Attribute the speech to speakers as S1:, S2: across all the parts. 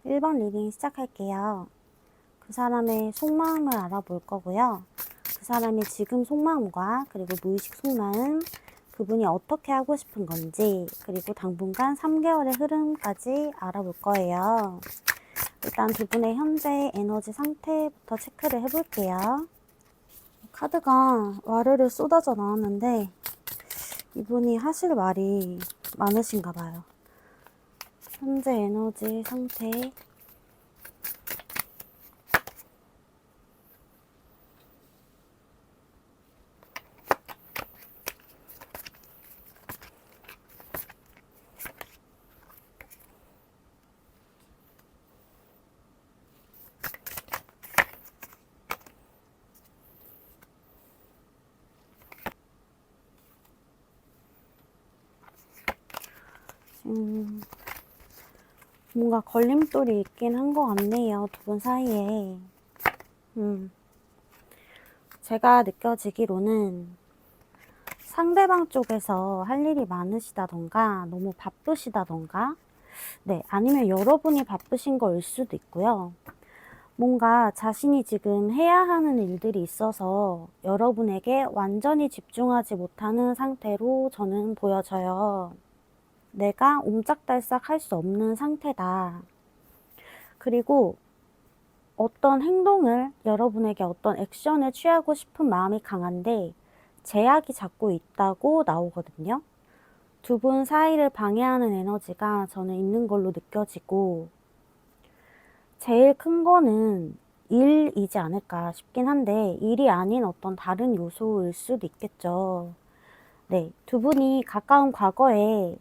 S1: 1번 리딩 시작할게요. 그 사람의 속마음을 알아볼 거고요. 그 사람의 지금 속마음과 그리고 무의식 속마음, 그분이 어떻게 하고 싶은 건지, 그리고 당분간 3개월의 흐름까지 알아볼 거예요. 일단 두 분의 현재 에너지 상태부터 체크를 해볼게요. 카드가 와르르 쏟아져 나왔는데 이분이 하실 말이 많으신가 봐요. 현재 에너지 상태, 뭔가 걸림돌이 있긴 한 것 같네요. 두 분 사이에. 제가 느껴지기로는 상대방 쪽에서 할 일이 많으시다던가 너무 바쁘시다던가 네, 아니면 여러분이 바쁘신 거일 수도 있고요. 뭔가 자신이 지금 해야 하는 일들이 있어서 여러분에게 완전히 집중하지 못하는 상태로 저는 보여져요. 내가 옴짝달싹 할 수 없는 상태다. 그리고 어떤 행동을, 여러분에게 어떤 액션을 취하고 싶은 마음이 강한데 제약이 자꾸 있다고 나오거든요. 두 분 사이를 방해하는 에너지가 저는 있는 걸로 느껴지고, 제일 큰 거는 일이지 않을까 싶긴 한데 일이 아닌 어떤 다른 요소일 수도 있겠죠. 네, 두 분이 가까운 과거에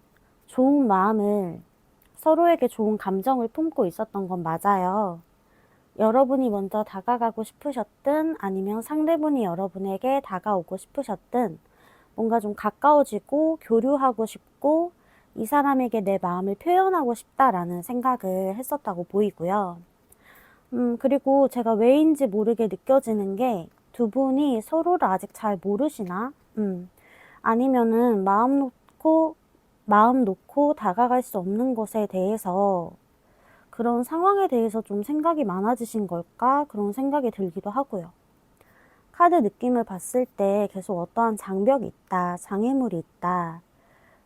S1: 좋은 마음을, 서로에게 좋은 감정을 품고 있었던 건 맞아요. 여러분이 먼저 다가가고 싶으셨든 아니면 상대분이 여러분에게 다가오고 싶으셨든 뭔가 좀 가까워지고 교류하고 싶고 이 사람에게 내 마음을 표현하고 싶다라는 생각을 했었다고 보이고요. 그리고 제가 왜인지 모르게 느껴지는 게 두 분이 서로를 아직 잘 모르시나? 아니면은 마음 놓고 다가갈 수 없는 것에 대해서 그런 상황에 대해서 좀 생각이 많아지신 걸까? 그런 생각이 들기도 하고요. 카드 느낌을 봤을 때 계속 어떠한 장벽이 있다, 장애물이 있다,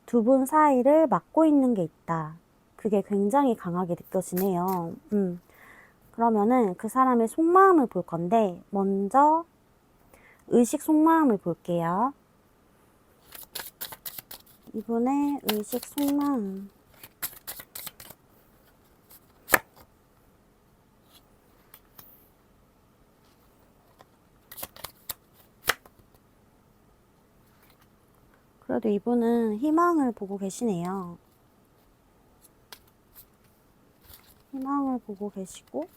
S1: 두 분 사이를 막고 있는 게 있다. 그게 굉장히 강하게 느껴지네요. 그러면은 그 사람의 속마음을 볼 건데 먼저 의식 속마음을 볼게요. 이분의 의식 속마음. 그래도 이분은 희망을 보고 계시네요. 희망을 보고 계시고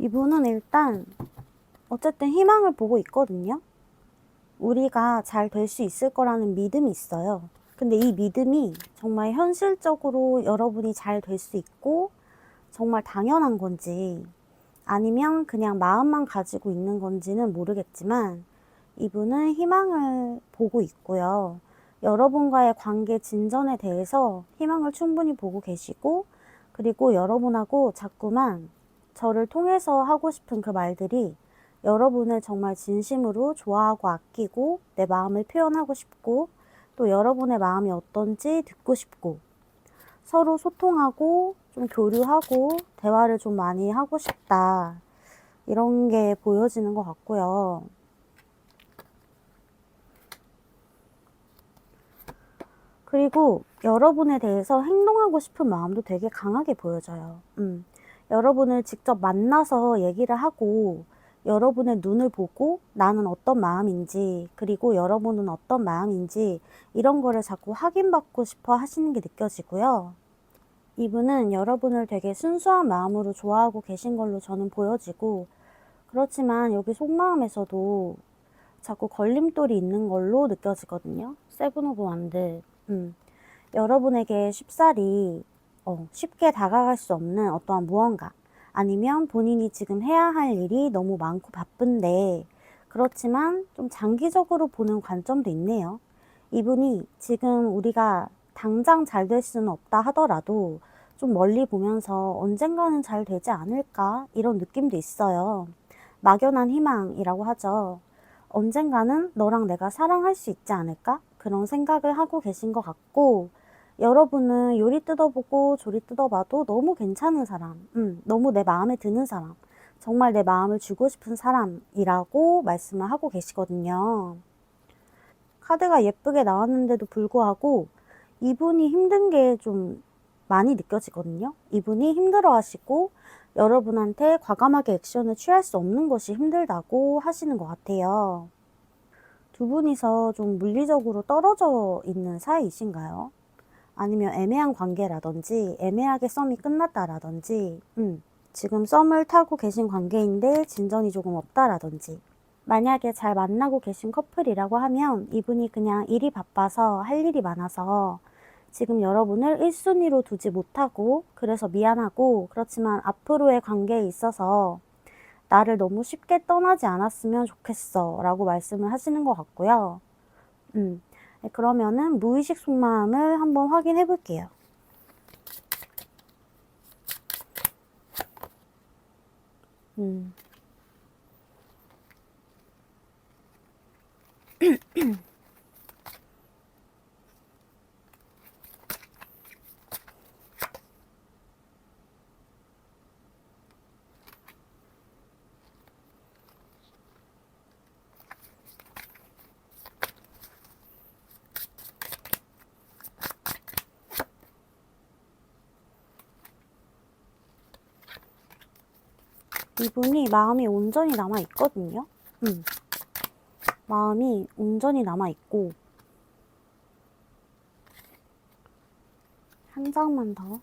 S1: 이분은 일단 어쨌든 희망을 보고 있거든요. 우리가 잘 될 수 있을 거라는 믿음이 있어요. 근데 이 믿음이 정말 현실적으로 여러분이 잘 될 수 있고 정말 당연한 건지 아니면 그냥 마음만 가지고 있는 건지는 모르겠지만 이분은 희망을 보고 있고요. 여러분과의 관계 진전에 대해서 희망을 충분히 보고 계시고 그리고 여러분하고 자꾸만 저를 통해서 하고 싶은 그 말들이 여러분을 정말 진심으로 좋아하고 아끼고 내 마음을 표현하고 싶고 또 여러분의 마음이 어떤지 듣고 싶고 서로 소통하고 좀 교류하고 대화를 좀 많이 하고 싶다. 이런 게 보여지는 것 같고요. 그리고 여러분에 대해서 행동하고 싶은 마음도 되게 강하게 보여져요. 여러분을 직접 만나서 얘기를 하고 여러분의 눈을 보고 나는 어떤 마음인지 그리고 여러분은 어떤 마음인지 이런 거를 자꾸 확인받고 싶어 하시는 게 느껴지고요. 이분은 여러분을 되게 순수한 마음으로 좋아하고 계신 걸로 저는 보여지고 그렇지만 여기 속마음에서도 자꾸 걸림돌이 있는 걸로 느껴지거든요. 세븐 오브 완드. 여러분에게 쉽게 다가갈 수 없는 어떠한 무언가 아니면 본인이 지금 해야 할 일이 너무 많고 바쁜데 그렇지만 좀 장기적으로 보는 관점도 있네요. 이분이 지금 우리가 당장 잘 될 수는 없다 하더라도 좀 멀리 보면서 언젠가는 잘 되지 않을까 이런 느낌도 있어요. 막연한 희망이라고 하죠. 언젠가는 너랑 내가 사랑할 수 있지 않을까? 그런 생각을 하고 계신 것 같고 여러분은 요리 뜯어보고 조리 뜯어봐도 너무 괜찮은 사람, 너무 내 마음에 드는 사람, 정말 내 마음을 주고 싶은 사람이라고 말씀을 하고 계시거든요. 카드가 예쁘게 나왔는데도 불구하고 이분이 힘든 게 좀 많이 느껴지거든요. 이분이 힘들어 하시고 여러분한테 과감하게 액션을 취할 수 없는 것이 힘들다고 하시는 것 같아요. 두 분이서 좀 물리적으로 떨어져 있는 사이이신가요? 아니면 애매한 관계라든지 애매하게 썸이 끝났다라든지 지금 썸을 타고 계신 관계인데 진전이 조금 없다라든지 만약에 잘 만나고 계신 커플이라고 하면 이분이 그냥 일이 바빠서 할 일이 많아서 지금 여러분을 1순위로 두지 못하고 그래서 미안하고 그렇지만 앞으로의 관계에 있어서 나를 너무 쉽게 떠나지 않았으면 좋겠어 라고 말씀을 하시는 것 같고요. 그러면은 무의식 속마음을 한번 확인해 볼게요. 이분이 마음이 온전히 남아있거든요. 마음이 온전히 남아있고 한 장만 더.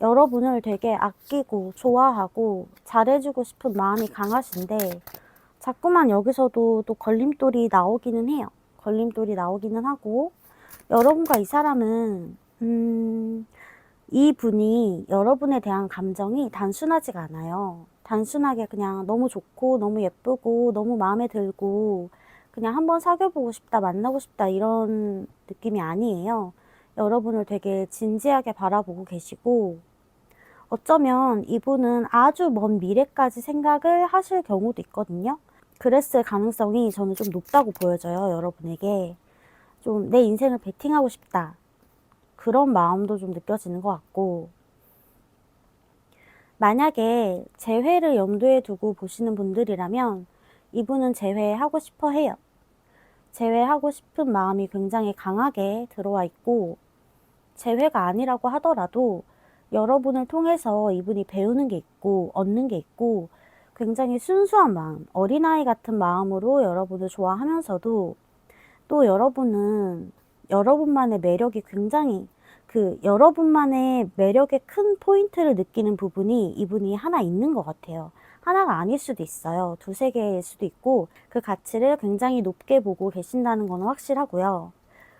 S1: 여러분을 되게 아끼고 좋아하고 잘해주고 싶은 마음이 강하신데 자꾸만 여기서도 또 걸림돌이 나오기는 해요. 걸림돌이 나오기는 하고 여러분과 이 사람은 이 분이 여러분에 대한 감정이 단순하지가 않아요. 단순하게 그냥 너무 좋고 너무 예쁘고 너무 마음에 들고 그냥 한번 사귀어보고 싶다 만나고 싶다 이런 느낌이 아니에요. 여러분을 되게 진지하게 바라보고 계시고 어쩌면 이분은 아주 먼 미래까지 생각을 하실 경우도 있거든요. 그랬을 가능성이 저는 좀 높다고 보여져요. 여러분에게 좀 내 인생을 베팅하고 싶다 그런 마음도 좀 느껴지는 것 같고 만약에 재회를 염두에 두고 보시는 분들이라면 이분은 재회하고 싶어 해요. 재회하고 싶은 마음이 굉장히 강하게 들어와 있고 재회가 아니라고 하더라도 여러분을 통해서 이분이 배우는 게 있고 얻는 게 있고 굉장히 순수한 마음, 어린아이 같은 마음으로 여러분을 좋아하면서도 또 여러분은 여러분만의 매력이 굉장히 여러분만의 매력의 큰 포인트를 느끼는 부분이 이분이 하나 있는 것 같아요. 하나가 아닐 수도 있어요. 두세 개일 수도 있고 그 가치를 굉장히 높게 보고 계신다는 건 확실하고요.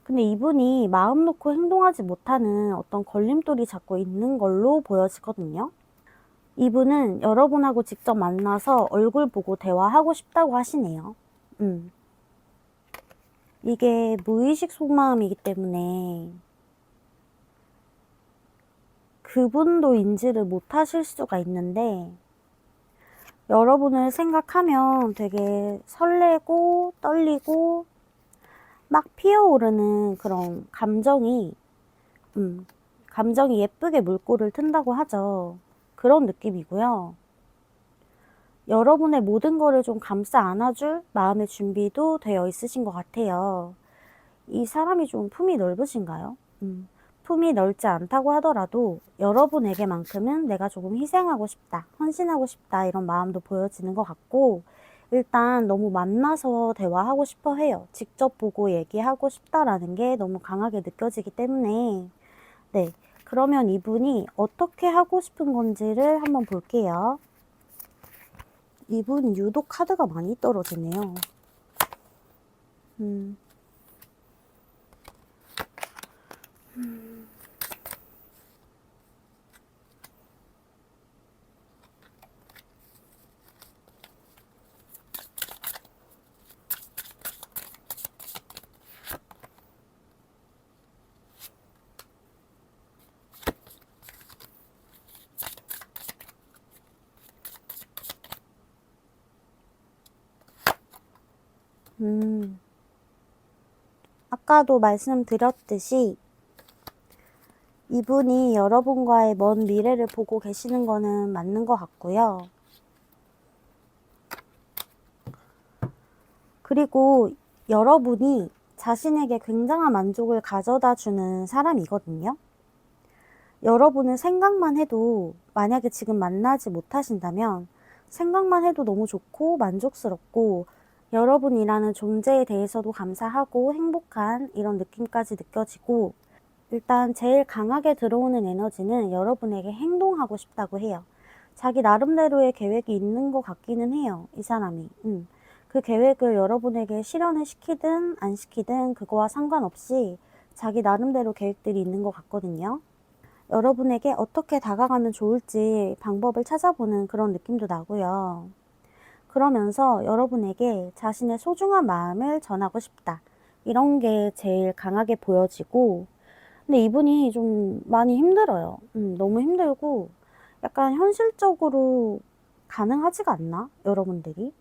S1: 근데 이분이 마음 놓고 행동하지 못하는 어떤 걸림돌이 자꾸 있는 걸로 보여지거든요. 이분은 여러분하고 직접 만나서 얼굴 보고 대화하고 싶다고 하시네요. 이게 무의식 속마음이기 때문에 그분도 인지를 못하실 수가 있는데 여러분을 생각하면 되게 설레고 떨리고 막 피어오르는 그런 감정이 예쁘게 물꼬를 튼다고 하죠. 그런 느낌이고요. 여러분의 모든 거를 좀 감싸 안아줄 마음의 준비도 되어 있으신 것 같아요. 이 사람이 좀 품이 넓으신가요? 품이 넓지 않다고 하더라도 여러분에게만큼은 내가 조금 희생하고 싶다, 헌신하고 싶다 이런 마음도 보여지는 것 같고 일단 너무 만나서 대화하고 싶어 해요. 직접 보고 얘기하고 싶다라는 게 너무 강하게 느껴지기 때문에 네, 그러면 이분이 어떻게 하고 싶은 건지를 한번 볼게요. 이분 유독 카드가 많이 떨어지네요. 아까도 말씀드렸듯이 이분이 여러분과의 먼 미래를 보고 계시는 거는 맞는 것 같고요. 그리고 여러분이 자신에게 굉장한 만족을 가져다 주는 사람이거든요. 여러분은 생각만 해도 만약에 지금 만나지 못하신다면 생각만 해도 너무 좋고 만족스럽고 여러분이라는 존재에 대해서도 감사하고 행복한 이런 느낌까지 느껴지고 일단 제일 강하게 들어오는 에너지는 여러분에게 행동하고 싶다고 해요. 자기 나름대로의 계획이 있는 것 같기는 해요. 이 사람이. 그 계획을 여러분에게 실현을 시키든 안 시키든 그거와 상관없이 자기 나름대로 계획들이 있는 것 같거든요. 여러분에게 어떻게 다가가면 좋을지 방법을 찾아보는 그런 느낌도 나고요. 그러면서 여러분에게 자신의 소중한 마음을 전하고 싶다. 이런 게 제일 강하게 보여지고 근데 이분이 좀 많이 힘들어요. 너무 힘들고 약간 현실적으로 가능하지가 않나? 여러분들이?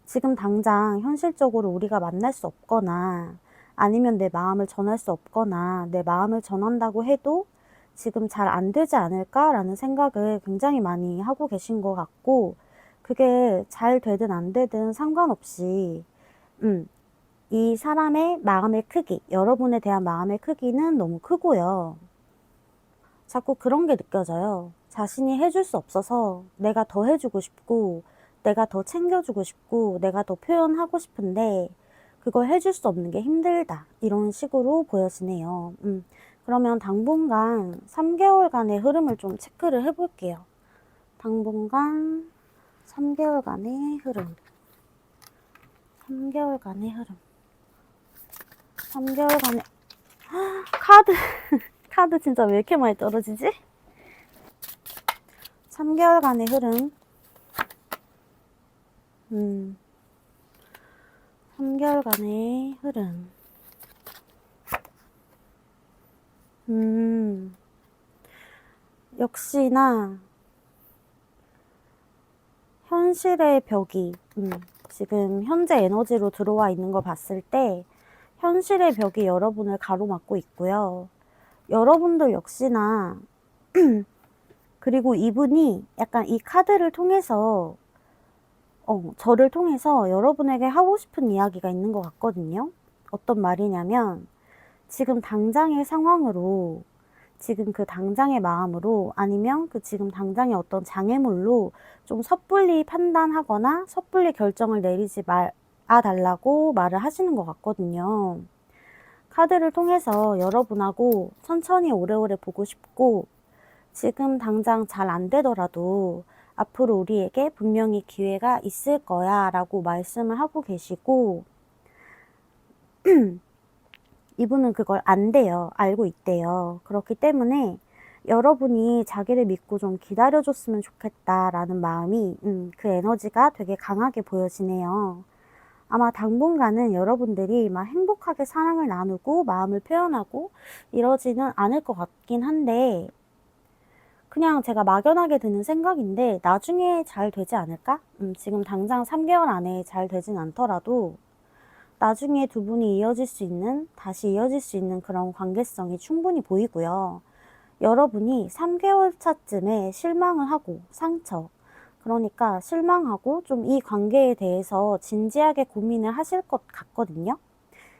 S1: 지금 당장 현실적으로 우리가 만날 수 없거나 아니면 내 마음을 전할 수 없거나 내 마음을 전한다고 해도 지금 잘 안 되지 않을까라는 생각을 굉장히 많이 하고 계신 것 같고 그게 잘 되든 안 되든 상관없이 이 사람의 마음의 크기, 여러분에 대한 마음의 크기는 너무 크고요. 자꾸 그런 게 느껴져요. 자신이 해줄 수 없어서 내가 더 해주고 싶고 내가 더 챙겨주고 싶고 내가 더 표현하고 싶은데 그걸 해줄 수 없는 게 힘들다. 이런 식으로 보여지네요. 그러면 당분간 3개월간의 흐름을 좀 체크를 해볼게요. 당분간 3개월간의 흐름. 3개월간의 흐름. 3개월간의 카드 카드 진짜 왜 이렇게 많이 떨어지지? 3개월간의 흐름. 3개월간의 흐름. 역시나 현실의 벽이 지금 현재 에너지로 들어와 있는 걸 봤을 때 현실의 벽이 여러분을 가로막고 있고요. 여러분들 역시나 그리고 이분이 약간 이 카드를 통해서 저를 통해서 여러분에게 하고 싶은 이야기가 있는 것 같거든요. 어떤 말이냐면 지금 당장의 상황으로 지금 그 당장의 마음으로 아니면 그 지금 당장의 어떤 장애물로 좀 섣불리 판단하거나 섣불리 결정을 내리지 말아달라고 말을 하시는 것 같거든요. 카드를 통해서 여러분하고 천천히 오래오래 보고 싶고 지금 당장 잘 안 되더라도 앞으로 우리에게 분명히 기회가 있을 거야 라고 말씀을 하고 계시고 이분은 그걸 안대요. 알고 있대요. 그렇기 때문에 여러분이 자기를 믿고 좀 기다려줬으면 좋겠다라는 마음이 그 에너지가 되게 강하게 보여지네요. 아마 당분간은 여러분들이 막 행복하게 사랑을 나누고 마음을 표현하고 이러지는 않을 것 같긴 한데 그냥 제가 막연하게 드는 생각인데 나중에 잘 되지 않을까? 지금 당장 3개월 안에 잘 되진 않더라도 나중에 두 분이 다시 이어질 수 있는 그런 관계성이 충분히 보이고요. 여러분이 3개월 차쯤에 실망을 하고 그러니까 실망하고 좀 이 관계에 대해서 진지하게 고민을 하실 것 같거든요.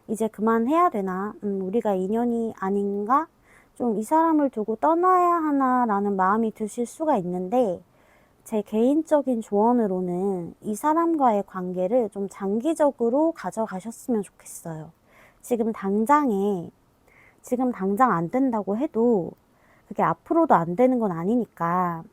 S1: 이제 그만해야 되나? 우리가 인연이 아닌가? 좀 이 사람을 두고 떠나야 하나라는 마음이 드실 수가 있는데 제 개인적인 조언으로는 이 사람과의 관계를 좀 장기적으로 가져가셨으면 좋겠어요. 지금 당장 안 된다고 해도 그게 앞으로도 안 되는 건 아니니까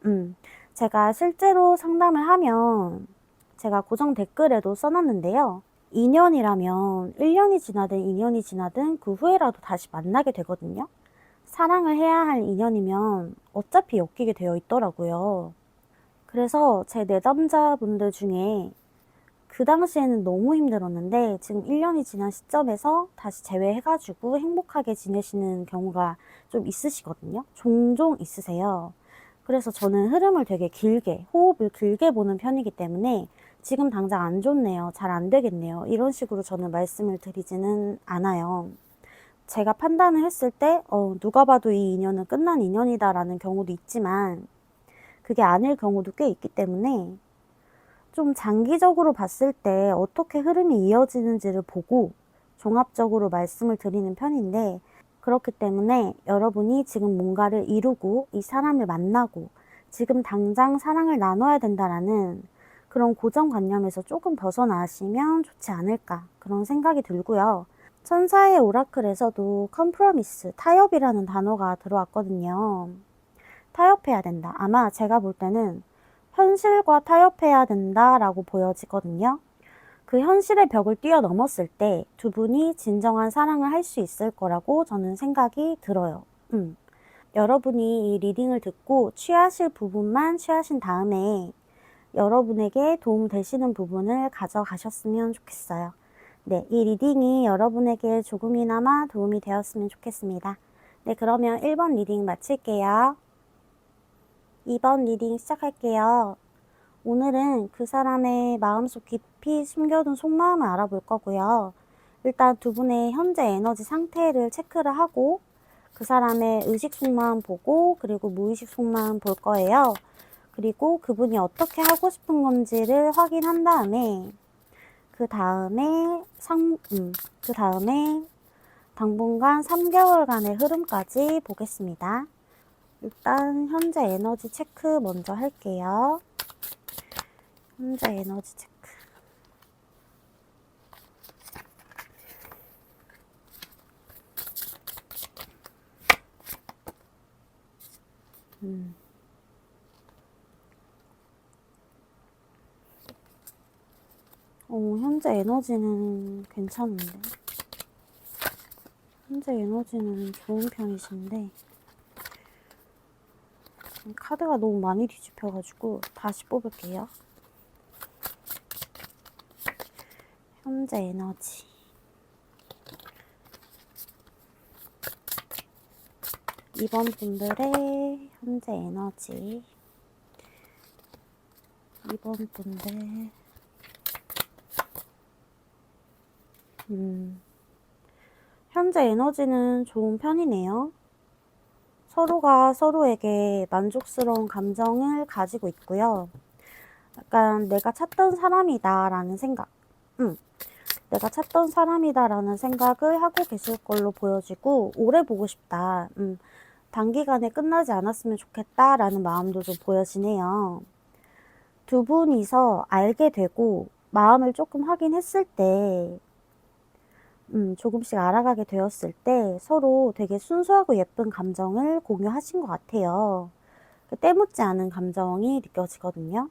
S1: 제가 실제로 상담을 하면 제가 고정 댓글에도 써놨는데요. 2년이라면 1년이 지나든 2년이 지나든 그 후에라도 다시 만나게 되거든요. 사랑을 해야 할 인연이면 어차피 엮이게 되어 있더라고요. 그래서 제 내담자분들 중에 그 당시에는 너무 힘들었는데 지금 1년이 지난 시점에서 다시 재회해가지고 행복하게 지내시는 경우가 좀 있으시거든요. 종종 있으세요. 그래서 저는 흐름을 되게 호흡을 길게 보는 편이기 때문에 지금 당장 안 좋네요. 잘 안 되겠네요. 이런 식으로 저는 말씀을 드리지는 않아요. 제가 판단을 했을 때 누가 봐도 이 인연은 끝난 인연이다라는 경우도 있지만 그게 아닐 경우도 꽤 있기 때문에 좀 장기적으로 봤을 때 어떻게 흐름이 이어지는지를 보고 종합적으로 말씀을 드리는 편인데, 그렇기 때문에 여러분이 지금 뭔가를 이루고 이 사람을 만나고 지금 당장 사랑을 나눠야 된다라는 그런 고정관념에서 조금 벗어나시면 좋지 않을까, 그런 생각이 들고요. 천사의 오라클에서도 컴프로미스, 타협이라는 단어가 들어왔거든요. 타협해야 된다. 아마 제가 볼 때는 현실과 타협해야 된다라고 보여지거든요. 그 현실의 벽을 뛰어넘었을 때 두 분이 진정한 사랑을 할 수 있을 거라고 저는 생각이 들어요. 여러분이 이 리딩을 듣고 취하실 부분만 취하신 다음에 여러분에게 도움 되시는 부분을 가져가셨으면 좋겠어요. 네, 이 리딩이 여러분에게 조금이나마 도움이 되었으면 좋겠습니다. 네, 그러면 1번 리딩 마칠게요. 2번 리딩 시작할게요. 오늘은 그 사람의 마음속 깊이 숨겨둔 속마음을 알아볼 거고요. 일단 두 분의 현재 에너지 상태를 체크를 하고 그 사람의 의식 속마음 보고 그리고 무의식 속마음 볼 거예요. 그리고 그분이 어떻게 하고 싶은 건지를 확인한 다음에 그 다음에 당분간 3개월간의 흐름까지 보겠습니다. 일단 현재 에너지 체크 먼저 할게요. 현재 에너지 체크. 현재 에너지는 괜찮은데. 현재 에너지는 좋은 편이신데 카드가 너무 많이 뒤집혀가지고 다시 뽑을게요. 현재 에너지. 이번 분들의 현재 에너지. 이번 분들. 현재 에너지는 좋은 편이네요. 서로가 서로에게 만족스러운 감정을 가지고 있고요. 약간 내가 찾던 사람이다라는 생각. 내가 찾던 사람이다라는 생각을 하고 계실 걸로 보여지고, 오래 보고 싶다. 단기간에 끝나지 않았으면 좋겠다라는 마음도 좀 보여지네요. 두 분이서 알게 되고 마음을 조금 확인했을 때 조금씩 알아가게 되었을 때 서로 되게 순수하고 예쁜 감정을 공유하신 것 같아요. 때묻지 않은 감정이 느껴지거든요.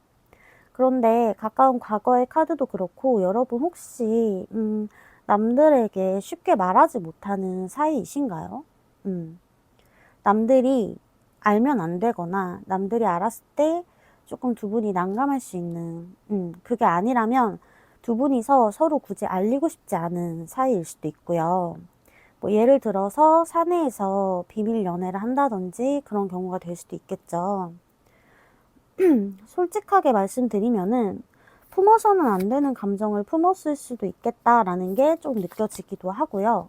S1: 그런데 가까운 과거의 카드도 그렇고 여러분 혹시 남들에게 쉽게 말하지 못하는 사이이신가요? 남들이 알면 안 되거나 남들이 알았을 때 조금 두 분이 난감할 수 있는 그게 아니라면 두 분이서 서로 굳이 알리고 싶지 않은 사이일 수도 있고요. 뭐 예를 들어서 사내에서 비밀 연애를 한다든지 그런 경우가 될 수도 있겠죠. 솔직하게 말씀드리면은 품어서는 안 되는 감정을 품었을 수도 있겠다라는 게 좀 느껴지기도 하고요.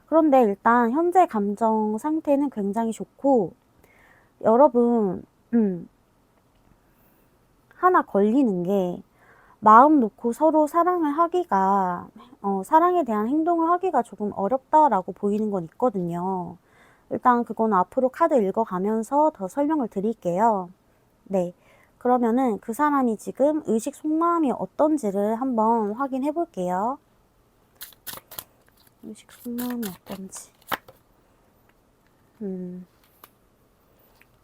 S1: 그런데 일단 현재 감정 상태는 굉장히 좋고 여러분 하나 걸리는 게 마음 놓고 서로 사랑을 하기가 사랑에 대한 행동을 하기가 조금 어렵다라고 보이는 건 있거든요. 일단 그건 앞으로 카드 읽어가면서 더 설명을 드릴게요. 네, 그러면은 그 사람이 지금 의식 속마음이 어떤지를 한번 확인해 볼게요. 의식 속마음이 어떤지. 그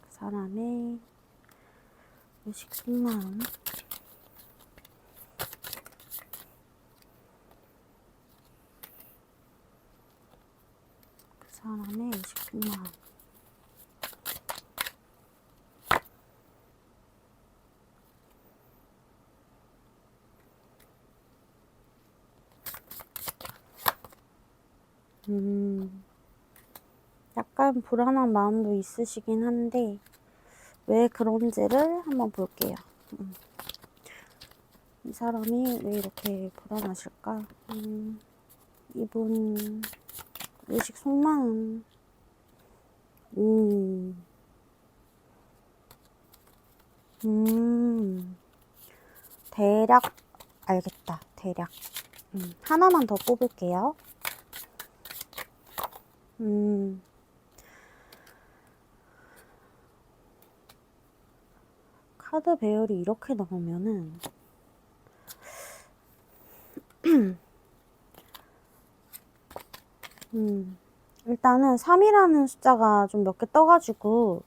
S1: 사람의 의식 속마음. 그 사람의 의식 속마음. 약간 불안한 마음도 있으시긴 한데 왜 그런지를 한번 볼게요. 이 사람이 왜 이렇게 불안하실까? 이분 의식 속마음. 대략 알겠다. 대략. 하나만 더 뽑을게요. 카드 배열이 이렇게 나오면은 일단은 3이라는 숫자가 좀 몇 개 떠가지고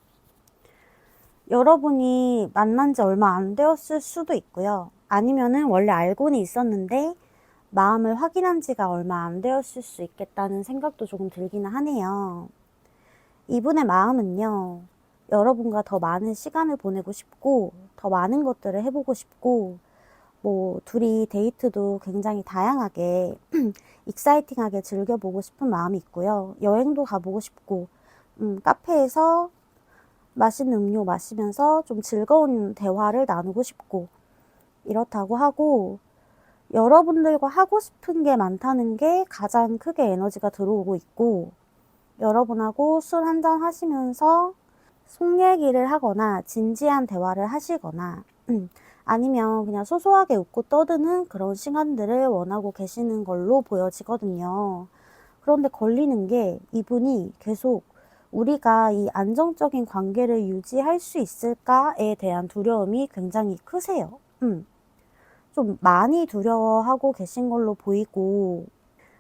S1: 여러분이 만난 지 얼마 안 되었을 수도 있고요. 아니면은 원래 알고는 있었는데 마음을 확인한 지가 얼마 안 되었을 수 있겠다는 생각도 조금 들기는 하네요. 이분의 마음은요, 여러분과 더 많은 시간을 보내고 싶고 더 많은 것들을 해보고 싶고 뭐 둘이 데이트도 굉장히 다양하게 익사이팅하게 즐겨보고 싶은 마음이 있고요. 여행도 가보고 싶고 카페에서 맛있는 음료 마시면서 좀 즐거운 대화를 나누고 싶고 이렇다고 하고 여러분들과 하고 싶은 게 많다는 게 가장 크게 에너지가 들어오고 있고 여러분하고 술 한잔 하시면서 속 얘기를 하거나 진지한 대화를 하시거나 아니면 그냥 소소하게 웃고 떠드는 그런 시간들을 원하고 계시는 걸로 보여지거든요. 그런데 걸리는 게 이분이 계속 우리가 이 안정적인 관계를 유지할 수 있을까에 대한 두려움이 굉장히 크세요. 좀 많이 두려워하고 계신 걸로 보이고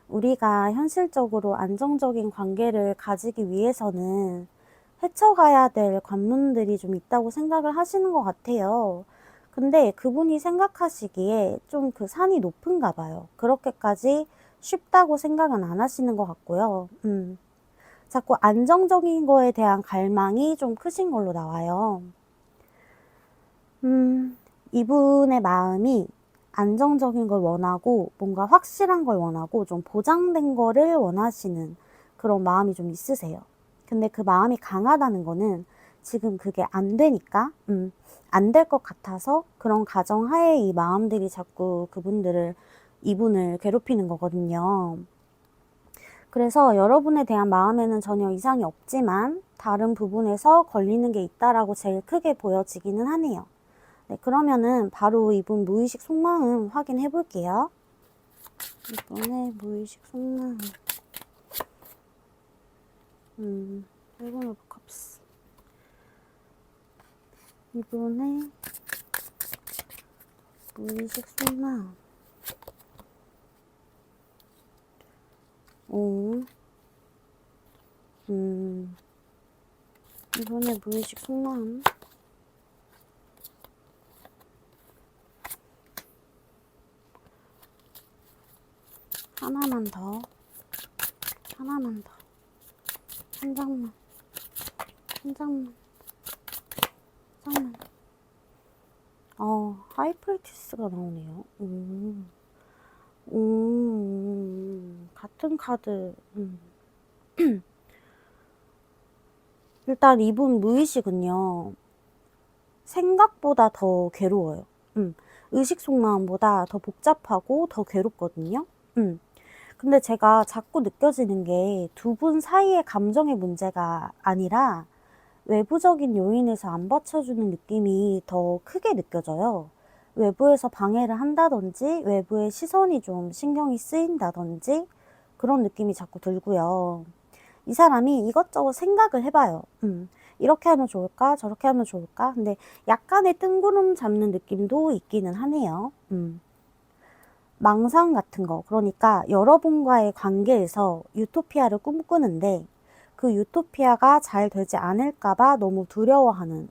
S1: 우리가 현실적으로 안정적인 관계를 가지기 위해서는 헤쳐가야 될 관문들이 좀 있다고 생각을 하시는 것 같아요. 근데 그분이 생각하시기에 좀 그 산이 높은가 봐요. 그렇게까지 쉽다고 생각은 안 하시는 것 같고요. 자꾸 안정적인 거에 대한 갈망이 좀 크신 걸로 나와요. 이분의 마음이 안정적인 걸 원하고 뭔가 확실한 걸 원하고 좀 보장된 거를 원하시는 그런 마음이 좀 있으세요. 근데 그 마음이 강하다는 거는 지금 그게 안 되니까 안 될 것 같아서 그런 가정하에 이 마음들이 자꾸 이분을 괴롭히는 거거든요. 그래서 여러분에 대한 마음에는 전혀 이상이 없지만 다른 부분에서 걸리는 게 있다라고 제일 크게 보여지기는 하네요. 네, 그러면은 바로 이분 무의식 속마음 확인해 볼게요. 이분의 무의식 속마음. 세븐 오브 컵스. 이분의 무의식 속마음. 이분의 무의식 속마음. 하나만 더. 한 장만. 하이프레티스가 나오네요. 같은 카드. 일단 이분 무의식은요, 생각보다 더 괴로워요. 의식 속마음보다 더 복잡하고 더 괴롭거든요. 근데 제가 자꾸 느껴지는 게 두 분 사이의 감정의 문제가 아니라 외부적인 요인에서 안 받쳐주는 느낌이 더 크게 느껴져요. 외부에서 방해를 한다든지 외부의 시선이 좀 신경이 쓰인다든지 그런 느낌이 자꾸 들고요. 이 사람이 이것저것 생각을 해봐요. 이렇게 하면 좋을까? 저렇게 하면 좋을까? 근데 약간의 뜬구름 잡는 느낌도 있기는 하네요. 망상 같은 거. 그러니까 여러분과의 관계에서 유토피아를 꿈꾸는데 그 유토피아가 잘 되지 않을까봐 너무 두려워하는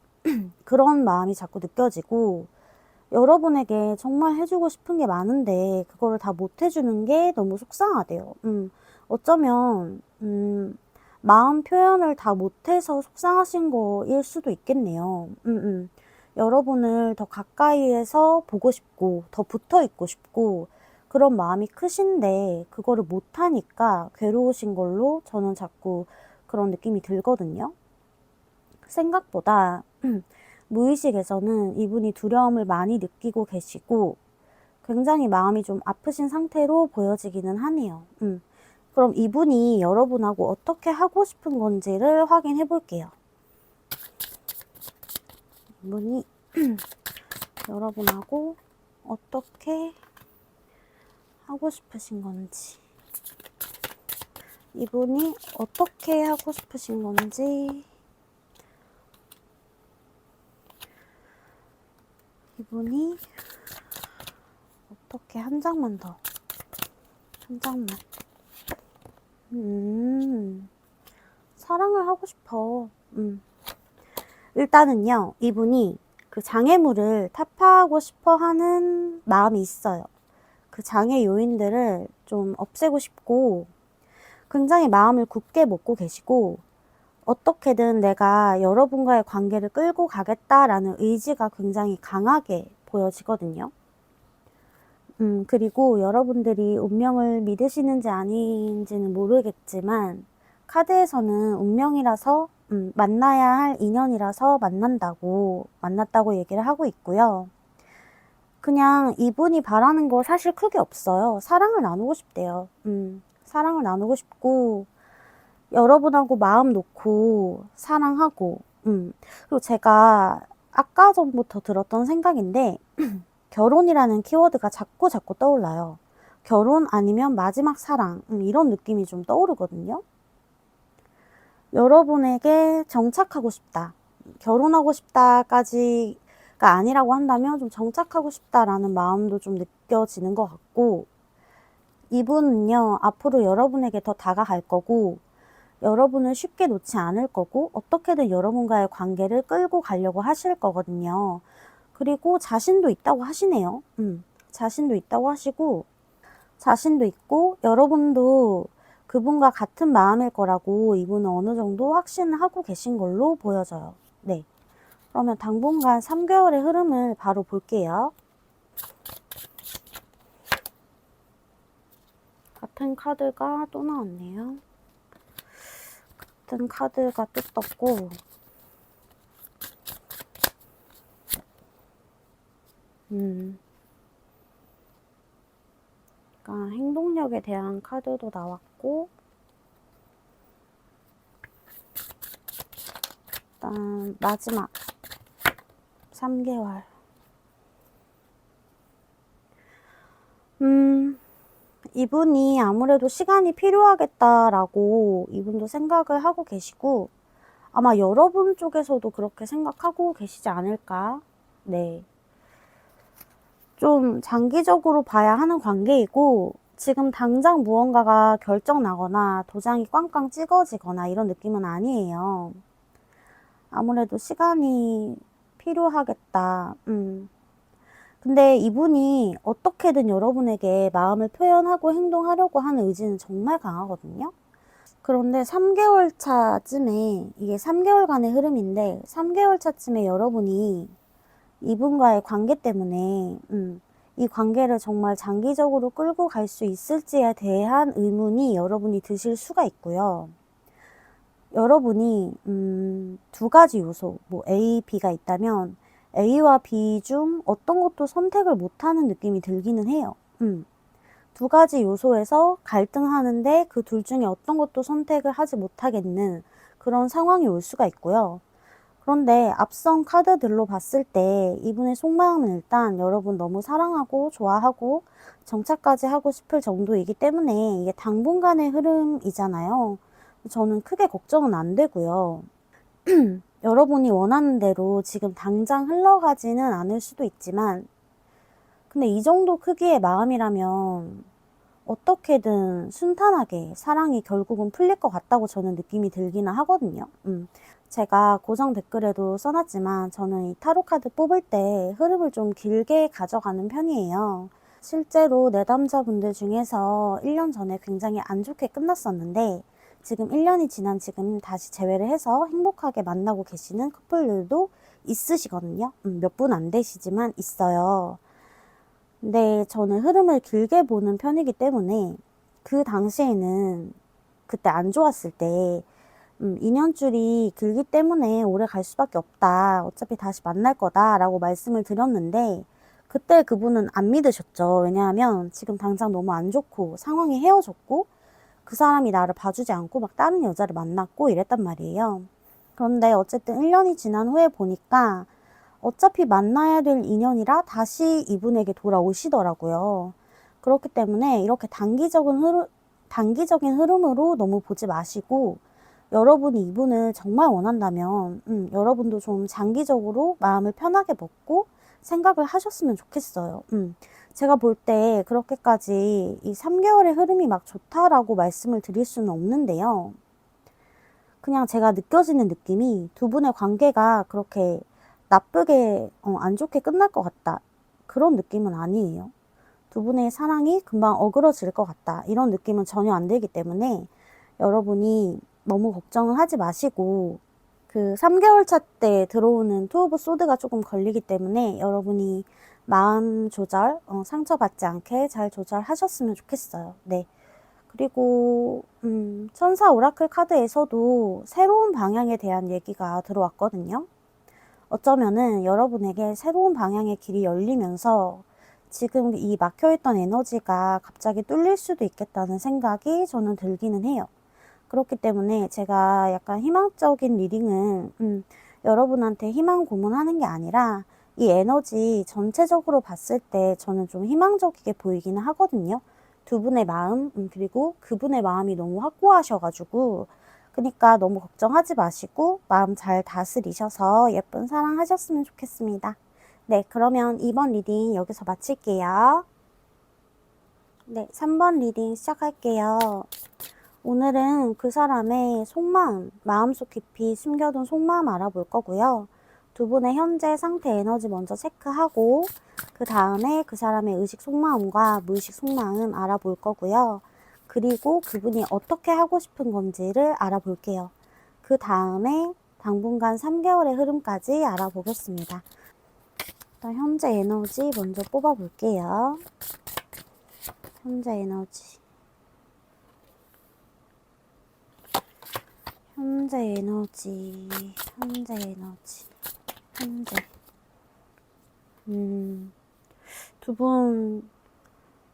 S1: 그런 마음이 자꾸 느껴지고 여러분에게 정말 해주고 싶은 게 많은데 그거를 다 못 해주는 게 너무 속상하대요. 어쩌면 마음 표현을 다 못해서 속상하신 거일 수도 있겠네요. 여러분을 더 가까이에서 보고 싶고 더 붙어 있고 싶고 그런 마음이 크신데 그거를 못하니까 괴로우신 걸로 저는 자꾸 그런 느낌이 들거든요. 생각보다 무의식에서는 이분이 두려움을 많이 느끼고 계시고 굉장히 마음이 좀 아프신 상태로 보여지기는 하네요. 그럼 이분이 여러분하고 어떻게 하고 싶은 건지를 확인해 볼게요. 이분이 여러분하고 어떻게 하고 싶으신 건지, 이분이 어떻게 하고 싶으신 건지, 이분이 어떻게, 한 장만 더, 한 장만. 사랑을 하고 싶어. 일단은요, 이분이 그 장애물을 타파하고 싶어 하는 마음이 있어요. 그 장애 요인들을 좀 없애고 싶고, 굉장히 마음을 굳게 먹고 계시고, 어떻게든 내가 여러분과의 관계를 끌고 가겠다라는 의지가 굉장히 강하게 보여지거든요. 그리고 여러분들이 운명을 믿으시는지 아닌지는 모르겠지만, 카드에서는 운명이라서, 만나야 할 인연이라서 만났다고 얘기를 하고 있고요. 그냥 이분이 바라는 거 사실 크게 없어요. 사랑을 나누고 싶대요. 사랑을 나누고 싶고, 여러분하고 마음 놓고 사랑하고, 그리고 제가 아까 전부터 들었던 생각인데, 결혼이라는 키워드가 자꾸 떠올라요. 결혼 아니면 마지막 사랑, 이런 느낌이 좀 떠오르거든요. 여러분에게 정착하고 싶다. 결혼하고 싶다까지가 아니라고 한다면 좀 정착하고 싶다라는 마음도 좀 느껴지는 것 같고, 이분은요, 앞으로 여러분에게 더 다가갈 거고, 여러분을 쉽게 놓지 않을 거고, 어떻게든 여러분과의 관계를 끌고 가려고 하실 거거든요. 그리고 자신도 있다고 하시네요. 자신도 있다고 하시고, 자신도 있고, 여러분도 그분과 같은 마음일 거라고 이분은 어느 정도 확신을 하고 계신 걸로 보여져요. 네. 그러면 당분간 3개월의 흐름을 바로 볼게요. 같은 카드가 또 나왔네요. 같은 카드가 또 떴고, 그러니까 행동력에 대한 카드도 나왔고, 일단 마지막 3개월. 이분이 아무래도 시간이 필요하겠다라고 이분도 생각을 하고 계시고, 아마 여러분 쪽에서도 그렇게 생각하고 계시지 않을까. 네. 좀 장기적으로 봐야 하는 관계이고, 지금 당장 무언가가 결정 나거나 도장이 꽝꽝 찍어지거나 이런 느낌은 아니에요. 아무래도 시간이 필요하겠다. 근데 이분이 어떻게든 여러분에게 마음을 표현하고 행동하려고 하는 의지는 정말 강하거든요. 그런데 3개월 차쯤에, 이게 3개월간의 흐름인데 3개월 차쯤에 여러분이 이분과의 관계 때문에 이 관계를 정말 장기적으로 끌고 갈 수 있을지에 대한 의문이 여러분이 드실 수가 있고요. 여러분이 2가지 요소, 뭐 A, B가 있다면 A와 B 중 어떤 것도 선택을 못하는 느낌이 들기는 해요. 2가지 요소에서 갈등하는데 그 둘 중에 어떤 것도 선택을 하지 못하겠는 그런 상황이 올 수가 있고요. 그런데 앞선 카드들로 봤을 때 이분의 속마음은 일단 여러분 너무 사랑하고 좋아하고 정착까지 하고 싶을 정도이기 때문에 이게 당분간의 흐름이잖아요. 저는 크게 걱정은 안 되고요. 여러분이 원하는 대로 지금 당장 흘러가지는 않을 수도 있지만, 근데 이 정도 크기의 마음이라면 어떻게든 순탄하게 사랑이 결국은 풀릴 것 같다고 저는 느낌이 들기는 하거든요. 제가 고정 댓글에도 써놨지만 저는 이 타로 카드 뽑을 때 흐름을 좀 길게 가져가는 편이에요. 실제로 내담자분들 중에서 1년 전에 굉장히 안 좋게 끝났었는데 지금 1년이 지난 지금 다시 재회를 해서 행복하게 만나고 계시는 커플들도 있으시거든요. 몇 분 안 되시지만 있어요. 근데 저는 흐름을 길게 보는 편이기 때문에 그 당시에는 그때 안 좋았을 때 인연줄이 길기 때문에 오래 갈 수밖에 없다. 어차피 다시 만날 거다 라고 말씀을 드렸는데 그때 그분은 안 믿으셨죠. 왜냐하면 지금 당장 너무 안 좋고 상황이 헤어졌고 그 사람이 나를 봐주지 않고 막 다른 여자를 만났고 이랬단 말이에요. 그런데 어쨌든 1년이 지난 후에 보니까 어차피 만나야 될 인연이라 다시 이분에게 돌아오시더라고요. 그렇기 때문에 이렇게 단기적인 흐름으로 너무 보지 마시고 여러분이 이분을 정말 원한다면 여러분도 좀 장기적으로 마음을 편하게 먹고 생각을 하셨으면 좋겠어요. 제가 볼 때 그렇게까지 이 3개월의 흐름이 막 좋다라고 말씀을 드릴 수는 없는데요. 그냥 제가 느껴지는 느낌이 두 분의 관계가 그렇게 나쁘게 안 좋게 끝날 것 같다. 그런 느낌은 아니에요. 두 분의 사랑이 금방 어그러질 것 같다. 이런 느낌은 전혀 안 들기 때문에 여러분이 너무 걱정을 하지 마시고 그 3개월 차 때 들어오는 투 오브 소드가 조금 걸리기 때문에 여러분이 마음 조절, 상처받지 않게 잘 조절하셨으면 좋겠어요. 네. 그리고 천사 오라클 카드에서도 새로운 방향에 대한 얘기가 들어왔거든요. 어쩌면은 여러분에게 새로운 방향의 길이 열리면서 지금 이 막혀있던 에너지가 갑자기 뚫릴 수도 있겠다는 생각이 저는 들기는 해요. 그렇기 때문에 제가 약간 희망적인 리딩은 여러분한테 희망 고문하는 게 아니라 이 에너지 전체적으로 봤을 때 저는 좀 희망적이게 보이기는 하거든요. 두 분의 마음 그리고 그분의 마음이 너무 확고하셔가지고 그러니까 너무 걱정하지 마시고 마음 잘 다스리셔서 예쁜 사랑 하셨으면 좋겠습니다. 네, 그러면 2번 리딩 여기서 마칠게요. 네, 3번 리딩 시작할게요. 오늘은 그 사람의 속마음, 마음속 깊이 숨겨둔 속마음 알아볼 거고요. 두 분의 현재 상태 에너지 먼저 체크하고 그 다음에 그 사람의 의식 속마음과 무의식 속마음 알아볼 거고요. 그리고 그분이 어떻게 하고 싶은 건지를 알아볼게요. 그 다음에 당분간 3개월의 흐름까지 알아보겠습니다. 일단 현재 에너지 먼저 뽑아볼게요. 현재 에너지. 현재 에너지. 두 분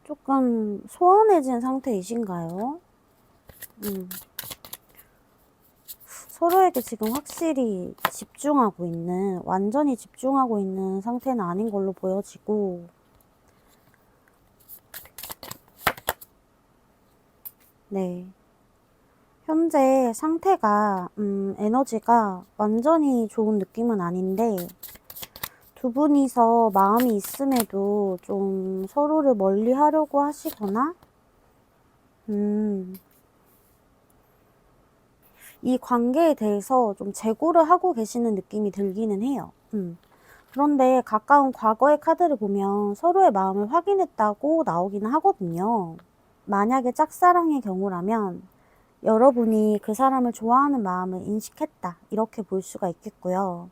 S1: 조금 소원해진 상태이신가요? 서로에게 지금 확실히 완전히 집중하고 있는 상태는 아닌 걸로 보여지고, 네. 현재 상태가, 에너지가 완전히 좋은 느낌은 아닌데, 두 분이서 마음이 있음에도 좀 서로를 멀리 하려고 하시거나, 이 관계에 대해서 좀 재고를 하고 계시는 느낌이 들기는 해요. 그런데 가까운 과거의 카드를 보면 서로의 마음을 확인했다고 나오기는 하거든요. 만약에 짝사랑의 경우라면 여러분이 그 사람을 좋아하는 마음을 인식했다. 이렇게 볼 수가 있겠고요.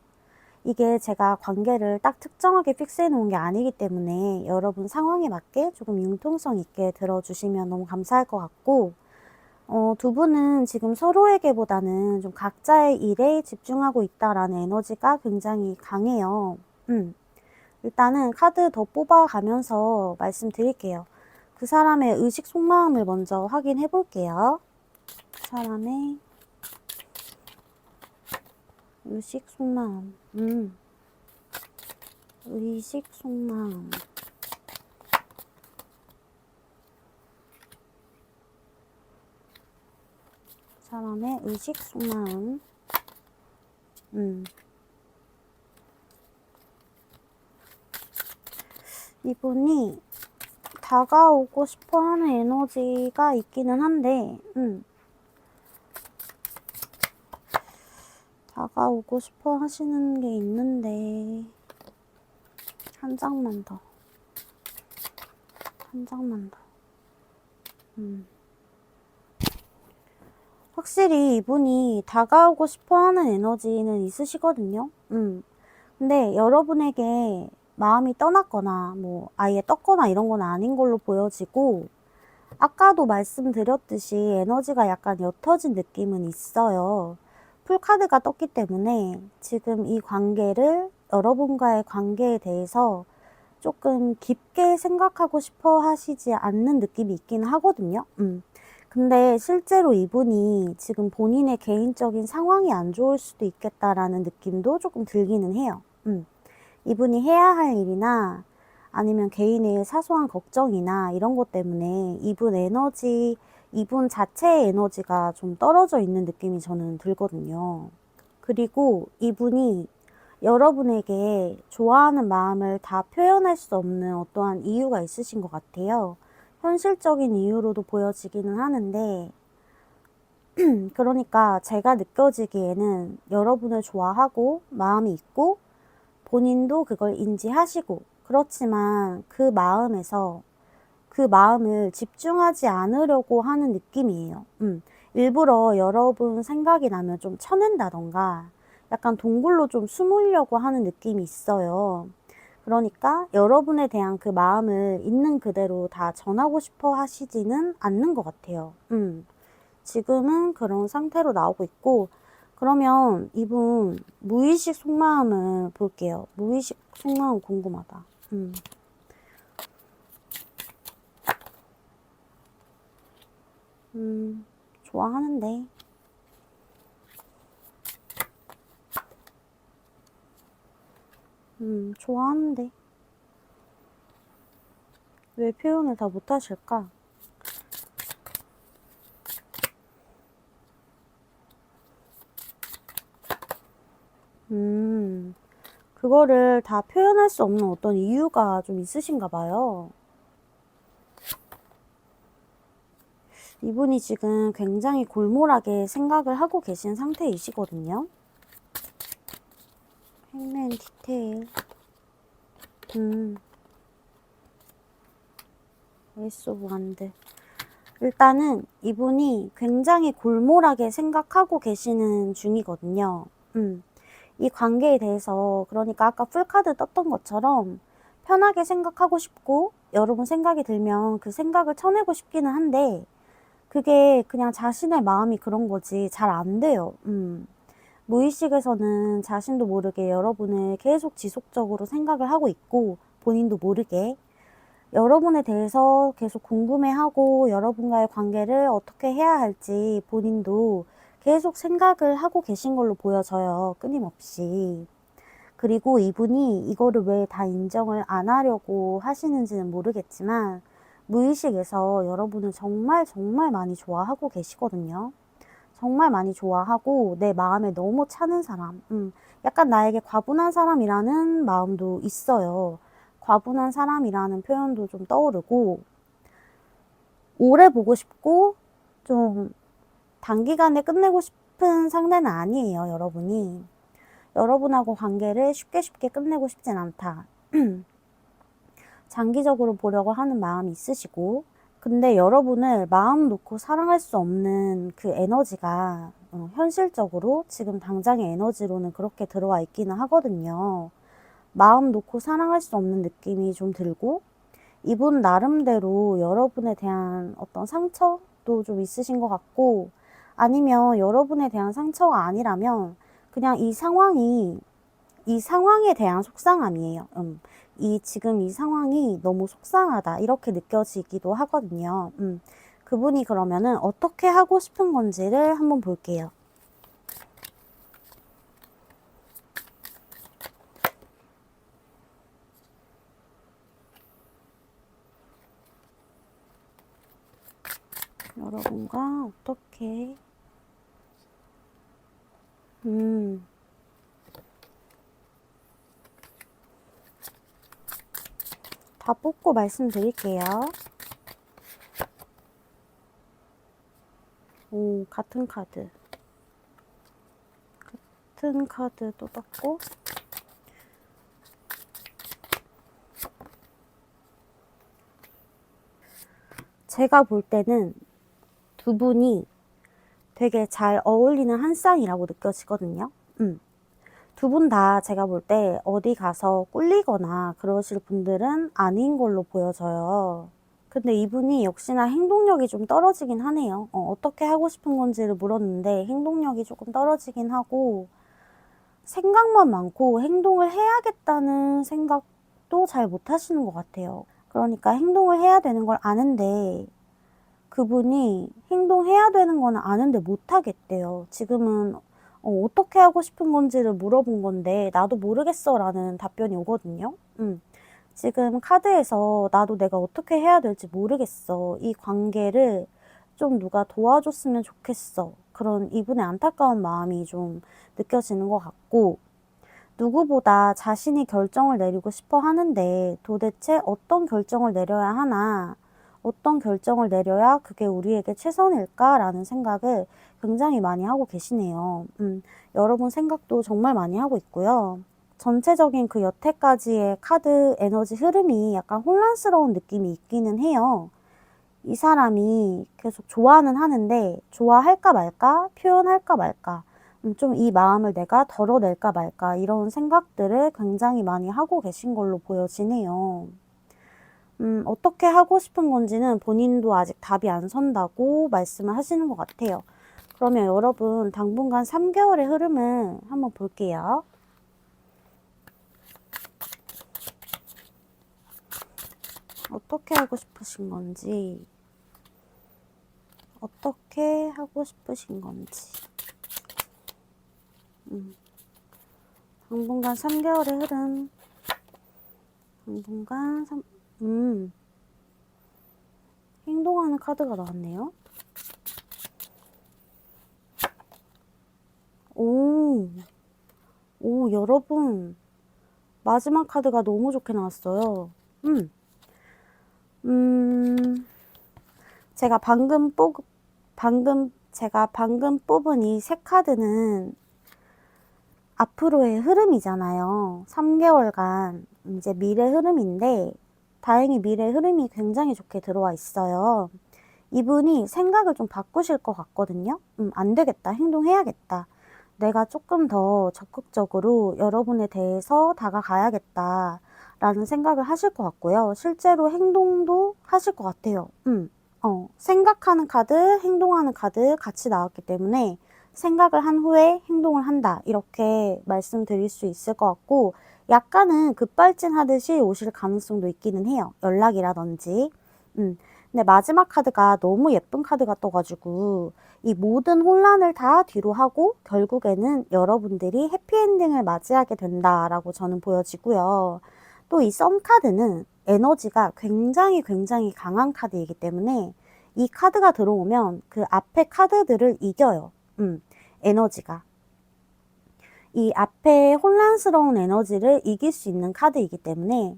S1: 이게 제가 관계를 딱 특정하게 픽스해 놓은 게 아니기 때문에 여러분 상황에 맞게 조금 융통성 있게 들어주시면 너무 감사할 것 같고, 두 분은 지금 서로에게보다는 좀 각자의 일에 집중하고 있다라는 에너지가 굉장히 강해요. 일단은 카드 더 뽑아가면서 말씀드릴게요. 그 사람의 의식 속마음을 먼저 확인해 볼게요. 그 사람의 의식 속마음. 의식 속마음. 사람의 의식 속마음. 이분이 다가오고 싶어 하는 에너지가 있기는 한데, 다가오고 싶어 하시는 게 있는데, 한 장만 더. 확실히 이분이 다가오고 싶어 하는 에너지는 있으시거든요. 근데 여러분에게 마음이 떠났거나, 뭐, 아예 떴거나 이런 건 아닌 걸로 보여지고, 아까도 말씀드렸듯이 에너지가 약간 옅어진 느낌은 있어요. 풀카드가 떴기 때문에 지금 이 관계를, 여러분과의 관계에 대해서 조금 깊게 생각하고 싶어 하시지 않는 느낌이 있긴 하거든요. 근데 실제로 이분이 지금 본인의 개인적인 상황이 안 좋을 수도 있겠다라는 느낌도 조금 들기는 해요. 이분이 해야 할 일이나 아니면 개인의 사소한 걱정이나 이런 것 때문에 이분 자체의 에너지가 좀 떨어져 있는 느낌이 저는 들거든요. 그리고 이분이 여러분에게 좋아하는 마음을 다 표현할 수 없는 어떠한 이유가 있으신 것 같아요. 현실적인 이유로도 보여지기는 하는데, 그러니까 제가 느껴지기에는 여러분을 좋아하고 마음이 있고 본인도 그걸 인지하시고, 그렇지만 그 마음에서 그 마음을 집중하지 않으려고 하는 느낌이에요. 일부러 여러분 생각이 나면 좀 쳐낸다던가 약간 동굴로 좀 숨으려고 하는 느낌이 있어요. 그러니까 여러분에 대한 그 마음을 있는 그대로 다 전하고 싶어 하시지는 않는 것 같아요. 지금은 그런 상태로 나오고 있고, 그러면 이분 무의식 속마음을 볼게요. 무의식 속마음 궁금하다. 좋아하는데. 좋아하는데. 왜 표현을 다 못하실까? 그거를 다 표현할 수 없는 어떤 이유가 좀 있으신가 봐요. 이분이 지금 굉장히 골몰하게 생각을 하고 계신 상태이시거든요. 행맨 디테일. 에이스 오브 완드. 일단은 이분이 굉장히 골몰하게 생각하고 계시는 중이거든요. 이 관계에 대해서, 그러니까 아까 풀카드 떴던 것처럼 편하게 생각하고 싶고 여러분 생각이 들면 그 생각을 쳐내고 싶기는 한데 그게 그냥 자신의 마음이 그런 거지 잘 안 돼요. 무의식에서는 자신도 모르게 여러분을 계속 지속적으로 생각을 하고 있고 본인도 모르게 여러분에 대해서 계속 궁금해하고 여러분과의 관계를 어떻게 해야 할지 본인도 계속 생각을 하고 계신 걸로 보여져요. 끊임없이. 그리고 이분이 이거를 왜 다 인정을 안 하려고 하시는지는 모르겠지만 무의식에서 여러분을 정말 정말 많이 좋아하고 계시거든요. 정말 많이 좋아하고 내 마음에 너무 차는 사람, 약간 나에게 과분한 사람이라는 마음도 있어요. 과분한 사람이라는 표현도 좀 떠오르고 오래 보고 싶고 좀 단기간에 끝내고 싶은 상대는 아니에요, 여러분이. 여러분하고 관계를 쉽게 쉽게 끝내고 싶진 않다. 장기적으로 보려고 하는 마음이 있으시고 근데 여러분을 마음 놓고 사랑할 수 없는 그 에너지가 현실적으로 지금 당장의 에너지로는 그렇게 들어와 있기는 하거든요. 마음 놓고 사랑할 수 없는 느낌이 좀 들고 이분 나름대로 여러분에 대한 어떤 상처도 좀 있으신 것 같고 아니면 여러분에 대한 상처가 아니라면 그냥 이 상황에 대한 속상함이에요. 지금 이 상황이 너무 속상하다 이렇게 느껴지기도 하거든요. 그분이 그러면은 어떻게 하고 싶은 건지를 한번 볼게요. 여러분과 어떻게 다 뽑고 말씀드릴게요. 오, 같은 카드 또 떴고 제가 볼 때는 두 분이 되게 잘 어울리는 한 쌍이라고 느껴지거든요. 두 분 다 제가 볼 때 어디 가서 꿀리거나 그러실 분들은 아닌 걸로 보여져요. 근데 이분이 역시나 행동력이 좀 떨어지긴 하네요. 어떻게 하고 싶은 건지를 물었는데 행동력이 조금 떨어지긴 하고 생각만 많고 행동을 해야겠다는 생각 생각도 잘 못하시는 것 같아요. 그러니까 행동을 해야 되는 걸 아는데 그분이 행동해야 되는 거는 아는데 못하겠대요. 지금은 어떻게 하고 싶은 건지를 물어본 건데 나도 모르겠어 라는 답변이 오거든요. 지금 카드에서 나도 내가 어떻게 해야 될지 모르겠어. 이 관계를 좀 누가 도와줬으면 좋겠어. 그런 이분의 안타까운 마음이 좀 느껴지는 것 같고, 누구보다 자신이 결정을 내리고 싶어 하는데 도대체 어떤 결정을 내려야 하나, 어떤 결정을 내려야 그게 우리에게 최선일까라는 생각을 굉장히 많이 하고 계시네요. 여러분 생각도 정말 많이 하고 있고요. 전체적인 그 여태까지의 카드 에너지 흐름이 약간 혼란스러운 느낌이 있기는 해요. 이 사람이 계속 좋아는 하는데 좋아할까 말까, 표현할까 말까, 좀 이 마음을 내가 덜어낼까 말까 이런 생각들을 굉장히 많이 하고 계신 걸로 보여지네요. 어떻게 하고 싶은 건지는 본인도 아직 답이 안 선다고 말씀을 하시는 것 같아요. 그러면 여러분 당분간 3개월의 흐름을 한번 볼게요. 어떻게 하고 싶으신 건지, 어떻게 하고 싶으신 건지. 당분간 3개월의 흐름. 당분간 행동하는 카드가 나왔네요. 오, 여러분. 마지막 카드가 너무 좋게 나왔어요. 제가 방금 뽑은 이 세 카드는 앞으로의 흐름이잖아요. 3개월간 이제 미래 흐름인데 다행히 미래 흐름이 굉장히 좋게 들어와 있어요. 이분이 생각을 좀 바꾸실 것 같거든요. 안 되겠다. 행동해야겠다. 내가 조금 더 적극적으로 여러분에 대해서 다가가야겠다. 라는 생각을 하실 것 같고요. 실제로 행동도 하실 것 같아요. 생각하는 카드, 행동하는 카드 같이 나왔기 때문에 생각을 한 후에 행동을 한다. 이렇게 말씀드릴 수 있을 것 같고 약간은 급발진하듯이 오실 가능성도 있기는 해요. 연락이라든지. 근데 마지막 카드가 너무 예쁜 카드가 떠가지고 이 모든 혼란을 다 뒤로 하고 결국에는 여러분들이 해피엔딩을 맞이하게 된다라고 저는 보여지고요. 또 이 썬 카드는 에너지가 굉장히 강한 카드이기 때문에 이 카드가 들어오면 그 앞에 카드들을 이겨요. 에너지가. 이 앞에 혼란스러운 에너지를 이길 수 있는 카드이기 때문에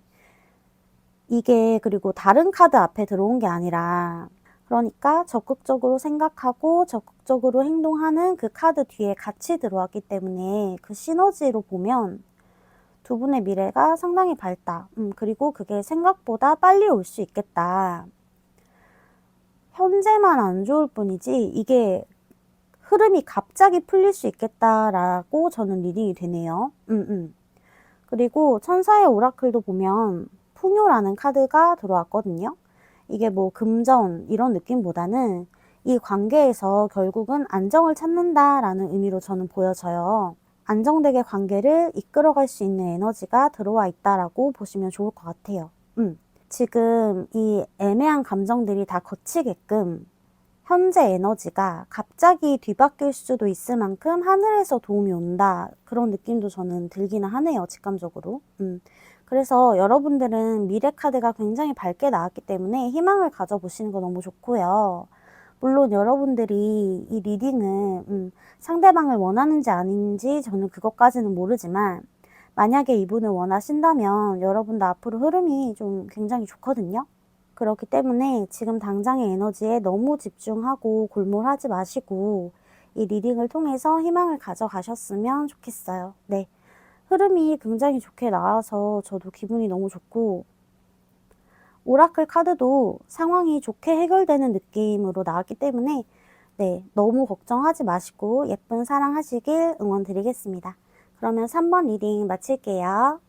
S1: 이게 그리고 다른 카드 앞에 들어온 게 아니라 그러니까 적극적으로 생각하고 적극적으로 행동하는 그 카드 뒤에 같이 들어왔기 때문에 그 시너지로 보면 두 분의 미래가 상당히 밝다. 그리고 그게 생각보다 빨리 올 수 있겠다. 현재만 안 좋을 뿐이지 이게 흐름이 갑자기 풀릴 수 있겠다라고 저는 리딩이 되네요. 그리고 천사의 오라클도 보면 풍요라는 카드가 들어왔거든요. 이게 뭐 금전 이런 느낌보다는 이 관계에서 결국은 안정을 찾는다라는 의미로 저는 보여져요. 안정되게 관계를 이끌어갈 수 있는 에너지가 들어와 있다라고 보시면 좋을 것 같아요. 지금 이 애매한 감정들이 다 거치게끔 현재 에너지가 갑자기 뒤바뀔 수도 있을 만큼 하늘에서 도움이 온다. 그런 느낌도 저는 들기는 하네요. 직감적으로. 그래서 여러분들은 미래 카드가 굉장히 밝게 나왔기 때문에 희망을 가져보시는 거 너무 좋고요. 물론 여러분들이 이 리딩을 상대방을 원하는지 아닌지 저는 그것까지는 모르지만 만약에 이분을 원하신다면 여러분도 앞으로 흐름이 좀 굉장히 좋거든요. 그렇기 때문에 지금 당장의 에너지에 너무 집중하고 골몰하지 마시고 이 리딩을 통해서 희망을 가져가셨으면 좋겠어요. 네, 흐름이 굉장히 좋게 나와서 저도 기분이 너무 좋고 오라클 카드도 상황이 좋게 해결되는 느낌으로 나왔기 때문에 네, 너무 걱정하지 마시고 예쁜 사랑 하시길 응원 드리겠습니다. 그러면 3번 리딩 마칠게요.